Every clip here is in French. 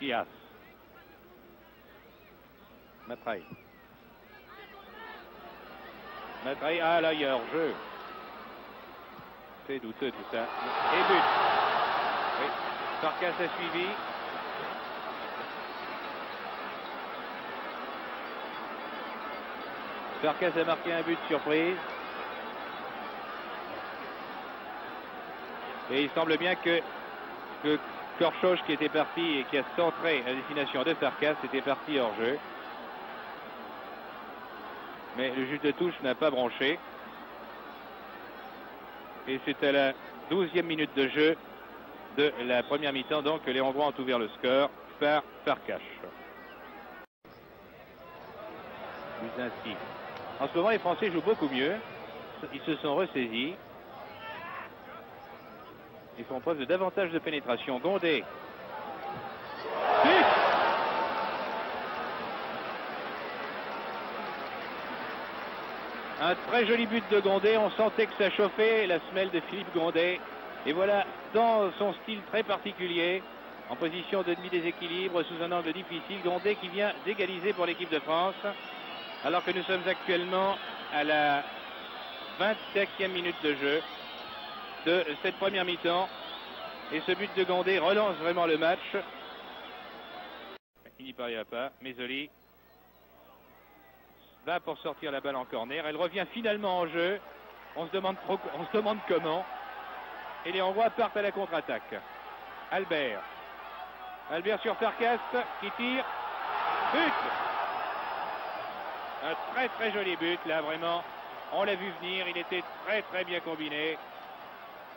Ias. Matraille. Matraille, ah là, il y a hors-jeu. C'est douteux tout ça. Et but. Oui, Farkas a suivi. Farkas a marqué un but de surprise. Et il semble bien que Korchos, qui était parti et qui a centré à destination de Farkas, était parti hors jeu. Mais le juge de touche n'a pas branché. Et c'est à la 12e minute de jeu de la première mi-temps donc que les Hongrois ont ouvert le score par Farkas. Buzinski. En ce moment, les Français jouent beaucoup mieux. Ils se sont ressaisis. Ils font preuve de davantage de pénétration. Gondé. But! Un très joli but de Gondé. On sentait que ça chauffait la semelle de Philippe Gondé. Et voilà, dans son style très particulier, en position de demi-déséquilibre, sous un angle difficile, Gondé qui vient d'égaliser pour l'équipe de France. Alors que nous sommes actuellement à la 25e minute de jeu de cette première mi-temps. Et ce but de Gondé relance vraiment le match. Il n'y parvient pas. Mezzoli va pour sortir la balle en corner. Elle revient finalement en jeu. On se demande comment. Et les Hongrois partent à la contre-attaque. Albert. Albert sur Farkas qui tire. But! Un très très joli but là, vraiment. On l'a vu venir. Il était très très bien combiné.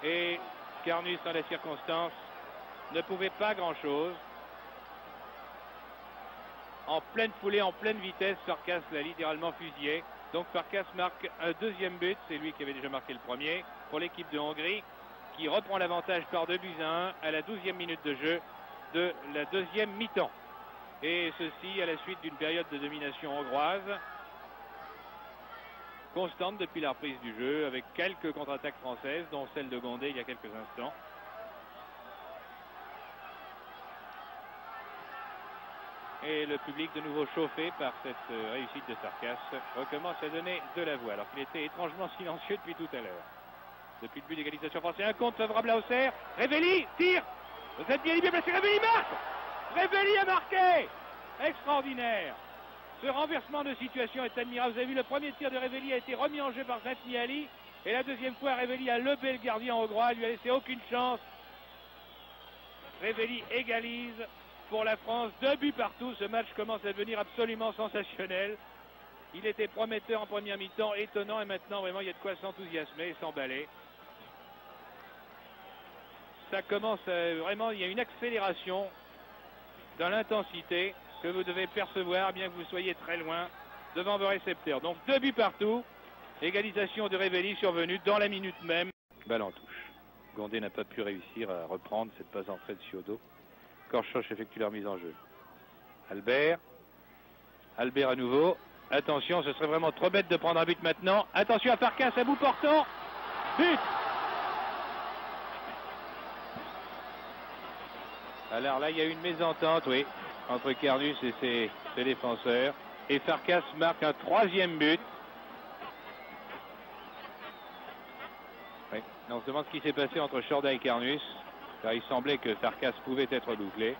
Et Carnus, dans les circonstances, ne pouvait pas grand-chose. En pleine foulée, en pleine vitesse, Farkas l'a littéralement fusillé. Donc Farkas marque un deuxième but. C'est lui qui avait déjà marqué le premier pour l'équipe de Hongrie, qui reprend l'avantage par 2-1 à la 12e minute de jeu de la deuxième mi-temps. Et ceci à la suite d'une période de domination hongroise constante depuis la reprise du jeu, avec quelques contre-attaques françaises, dont celle de Gondé il y a quelques instants. Et le public, de nouveau chauffé par cette réussite de Farkas, recommence à donner de la voix, alors qu'il était étrangement silencieux depuis tout à l'heure. Depuis le but d'égalisation français, un compte favorable à Auxerre. Révelli, tire. Vous êtes bien placé, Révelli marque. Révelli a marqué. Extraordinaire. Ce renversement de situation est admirable. Vous avez vu, le premier tir de Révelli a été remis en jeu par Zentni Ali. Et la deuxième fois, Révelli a levé le gardien hongrois. Il lui a laissé aucune chance. Révelli égalise pour la France. 2 buts partout. Ce match commence à devenir absolument sensationnel. Il était prometteur en première mi-temps, étonnant. Et maintenant, vraiment, il y a de quoi s'enthousiasmer et s'emballer. Ça commence vraiment, il y a une accélération dans l'intensité que vous devez percevoir, bien que vous soyez très loin devant vos récepteurs. Donc 2 buts partout, égalisation de Révelli survenue dans la minute même. Balle en touche. Gondé n'a pas pu réussir à reprendre cette passe entrée de Ciodo. Korchos effectue leur mise en jeu. Albert. Albert à nouveau. Attention, ce serait vraiment trop bête de prendre un but maintenant. Attention à Farkas à bout portant. But! Alors là, il y a eu une mésentente, oui, entre Carnus et ses défenseurs. Et Farkas marque un 3e but. Oui. On se demande ce qui s'est passé entre Chorda et Carnus, car il semblait que Farkas pouvait être bouclé.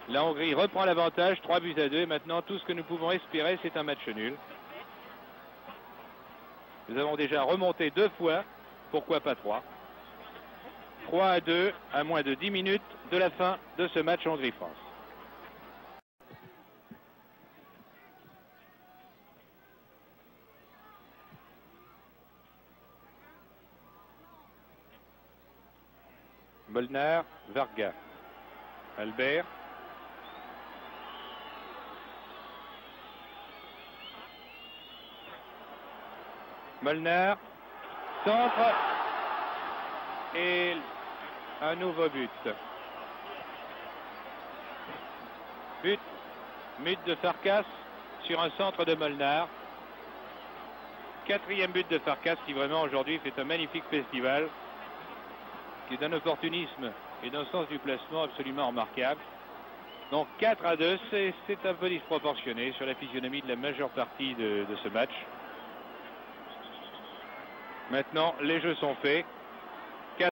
La Hongrie reprend l'avantage, 3-2. Et maintenant, tout ce que nous pouvons espérer, c'est un match nul. Nous avons déjà remonté 2 fois, pourquoi pas 3. 3-2 à moins de 10 minutes de la fin de ce match Hongrie-France. Molnar, Varga. Albert. Molnar. Centre. Et un nouveau but. But de Farkas sur un centre de Molnar. 4e but de Farkas qui vraiment aujourd'hui fait un magnifique festival. est d'un opportunisme et d'un sens du placement absolument remarquable. Donc 4-2, c'est un peu disproportionné sur la physionomie de la majeure partie de ce match. Maintenant, les jeux sont faits.